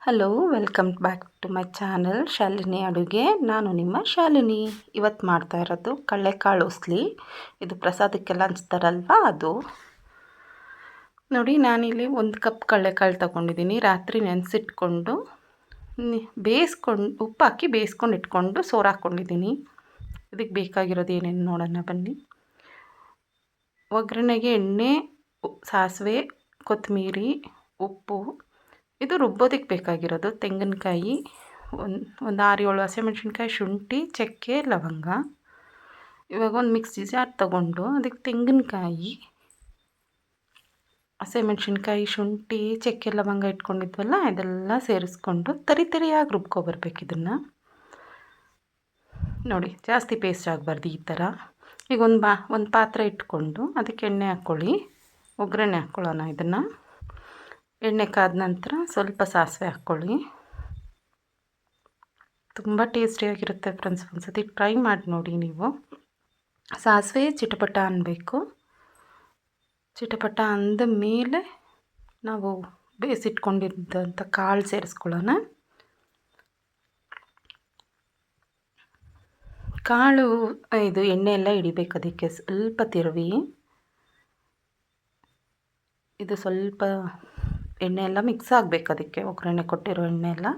Hello, welcome back to my channel Shalini ಅಡುಗೆ. ನಾನು ನಿಮ್ಮ ಶಾಲಿನಿ. ಇವತ್ತು ಮಾಡ್ತಾ ಇರೋದು ಕಡಲೆಕಾಳು ಉಸ್ಲಿ. ಇದು ಪ್ರಸಾದಕ್ಕೆಲ್ಲ ಹಂಚ್ತಾರಲ್ವ ಅದು. ನೋಡಿ, ನಾನಿಲ್ಲಿ 1 ಕಪ್ ಕಡಲೆಕಾಳು ತೊಗೊಂಡಿದ್ದೀನಿ. ರಾತ್ರಿ ನೆನೆಸಿಟ್ಕೊಂಡು ಉಪ್ಪು ಹಾಕಿ ಬೇಯಿಸ್ಕೊಂಡು ಇಟ್ಕೊಂಡು ಸೋರು ಹಾಕ್ಕೊಂಡಿದ್ದೀನಿ. ಇದಕ್ಕೆ ಬೇಕಾಗಿರೋದು ಏನೇನು ನೋಡೋಣ ಬನ್ನಿ. ಒಗ್ಗರಣೆಗೆ ಎಣ್ಣೆ, ಸಾಸಿವೆ, ಕೊತ್ತಂಬರಿ, ಉಪ್ಪು. ಇದು ರುಬ್ಬೋದಕ್ಕೆ ಬೇಕಾಗಿರೋದು ತೆಂಗಿನಕಾಯಿ, ಒಂದು 6-7 ಹಸಿಮೆಣ್ಸಿನ್ಕಾಯಿ, ಶುಂಠಿ, ಚಕ್ಕೆ, ಲವಂಗ. ಇವಾಗ ಒಂದು ಮಿಕ್ಸಿ ಜಾರ್ ತೊಗೊಂಡು ಅದಕ್ಕೆ ತೆಂಗಿನಕಾಯಿ, ಹಸಿಮೆಣ್ಸಿನ್ಕಾಯಿ, ಶುಂಠಿ, ಚಕ್ಕೆ, ಲವಂಗ ಇಟ್ಕೊಂಡಿದ್ವಲ್ಲ ಇದೆಲ್ಲ ಸೇರಿಸ್ಕೊಂಡು ತರಿಯಾಗಿ ರುಬ್ಕೊಬರ್ಬೇಕು. ಇದನ್ನು ನೋಡಿ, ಜಾಸ್ತಿ ಪೇಸ್ಟ್ ಆಗಬಾರ್ದು ಈ ಥರ. ಈಗ ಒಂದು ಪಾತ್ರೆ ಇಟ್ಕೊಂಡು ಅದಕ್ಕೆ ಎಣ್ಣೆ ಹಾಕ್ಕೊಳ್ಳಿ. ಒಗ್ಗರಣೆ ಹಾಕ್ಕೊಳ್ಳೋಣ. ಇದನ್ನು ಎಣ್ಣೆ ಕಾದ ನಂತರ ಸ್ವಲ್ಪ ಸಾಸಿವೆ ಹಾಕ್ಕೊಳ್ಳಿ. ತುಂಬ ಟೇಸ್ಟಿಯಾಗಿರುತ್ತೆ ಫ್ರೆಂಡ್ಸ್. ಒಂದ್ಸತಿ ಟ್ರೈ ಮಾಡಿ ನೋಡಿ ನೀವು. ಸಾಸಿವೆ ಚಿಟಪಟ ಅನ್ನಬೇಕು. ಚಿಟಪಟ ಅಂದ ಮೇಲೆ ನಾವು ಬೇಯಿಸಿಟ್ಕೊಂಡಿದ್ದಂಥ ಕಾಳು ಸೇರಿಸ್ಕೊಳ್ಳೋಣ. ಕಾಳು ಇದು ಎಣ್ಣೆ ಎಲ್ಲ ಹಿಡಿಬೇಕು. ಅದಕ್ಕೆ ಸ್ವಲ್ಪ ತಿರುವಿ, ಇದು ಸ್ವಲ್ಪ ಎಣ್ಣೆ ಎಲ್ಲ ಮಿಕ್ಸ್ ಆಗಬೇಕು ಅದಕ್ಕೆ, ಒಗ್ಗರಣೆ ಕೊಟ್ಟಿರೋ ಎಣ್ಣೆ ಎಲ್ಲ.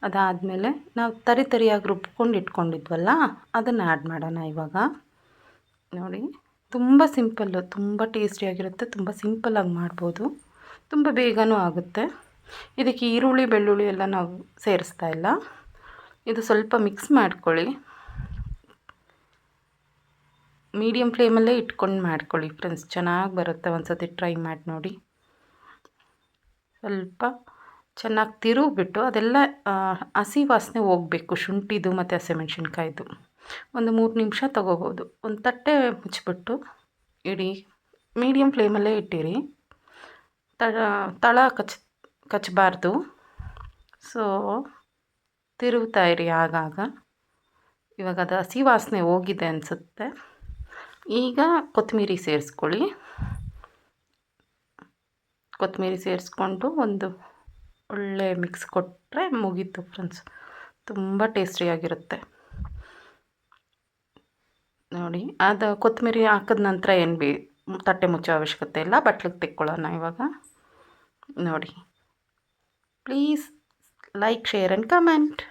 ಅದಾದಮೇಲೆ ನಾವು ತರಿಯಾಗಿ ರುಬ್ಕೊಂಡು ಇಟ್ಕೊಂಡಿದ್ವಲ್ಲ ಅದನ್ನು ಆ್ಯಡ್ ಮಾಡೋಣ ಇವಾಗ. ನೋಡಿ, ತುಂಬ ಸಿಂಪಲ್ಲು, ತುಂಬ ಟೇಸ್ಟಿಯಾಗಿರುತ್ತೆ. ತುಂಬ ಸಿಂಪಲ್ಲಾಗಿ ಮಾಡ್ಬೋದು, ತುಂಬ ಬೇಗನೂ ಆಗುತ್ತೆ. ಇದಕ್ಕೆ ಈರುಳ್ಳಿ, ಬೆಳ್ಳುಳ್ಳಿ ಎಲ್ಲ ನಾವು ಸೇರಿಸ್ತಾ ಇಲ್ಲ. ಇದು ಸ್ವಲ್ಪ ಮಿಕ್ಸ್ ಮಾಡ್ಕೊಳ್ಳಿ. ಮೀಡಿಯಮ್ ಫ್ಲೇಮಲ್ಲೇ ಇಟ್ಕೊಂಡು ಮಾಡ್ಕೊಳ್ಳಿ ಫ್ರೆಂಡ್ಸ್, ಚೆನ್ನಾಗಿ ಬರುತ್ತೆ. ಒಂದು ಸತಿ ಟ್ರೈ ಮಾಡಿ ನೋಡಿ. ಸ್ವಲ್ಪ ಚೆನ್ನಾಗಿ ತಿರುಗಿಬಿಟ್ಟು ಅದೆಲ್ಲ ಹಸಿ ವಾಸನೆ ಹೋಗಬೇಕು, ಶುಂಠಿದು ಮತ್ತು ಹಸಿಮೆಣ್ಸಿನ್ಕಾಯ್ದು. ಒಂದು 3 ನಿಮಿಷ ತೊಗೋಬೋದು. ಒಂದು ತಟ್ಟೆ ಮುಚ್ಚಿಬಿಟ್ಟು ಇಡಿ. ಮೀಡಿಯಮ್ ಫ್ಲೇಮಲ್ಲೇ ಇಟ್ಟಿರಿ. ತಳ ಕಚ್ಚಬಾರ್ದು. ಸೊ ತಿರುಗ್ತಾ ಇರಿ ಆಗಾಗ. ಇವಾಗ ಅದು ಹಸಿ ವಾಸನೆ ಹೋಗಿದೆ ಅನಿಸುತ್ತೆ. ಈಗ ಕೊತ್ತಂಬರಿ ಸೇರಿಸ್ಕೊಳ್ಳಿ. ಕೊತ್ತಂಬರಿ ಸೇರಿಸ್ಕೊಂಡು ಒಂದು ಒಳ್ಳೆ ಮಿಕ್ಸ್ ಕೊಟ್ಟರೆ ಮುಗೀತು ಫ್ರೆಂಡ್ಸ್. ತುಂಬ ಟೇಸ್ಟಿಯಾಗಿರುತ್ತೆ. ನೋಡಿ, ಅದು ಕೊತ್ತಂಬರಿ ಹಾಕಿದ ನಂತರ ಏನು ತಟ್ಟೆ ಮುಚ್ಚೋ ಅವಶ್ಯಕತೆ ಇಲ್ಲ. ಬಟ್ಲಿಗೆ ತೆಕ್ಕೊಳ್ಳೋಣ ಇವಾಗ. ನೋಡಿ, please like, share and comment.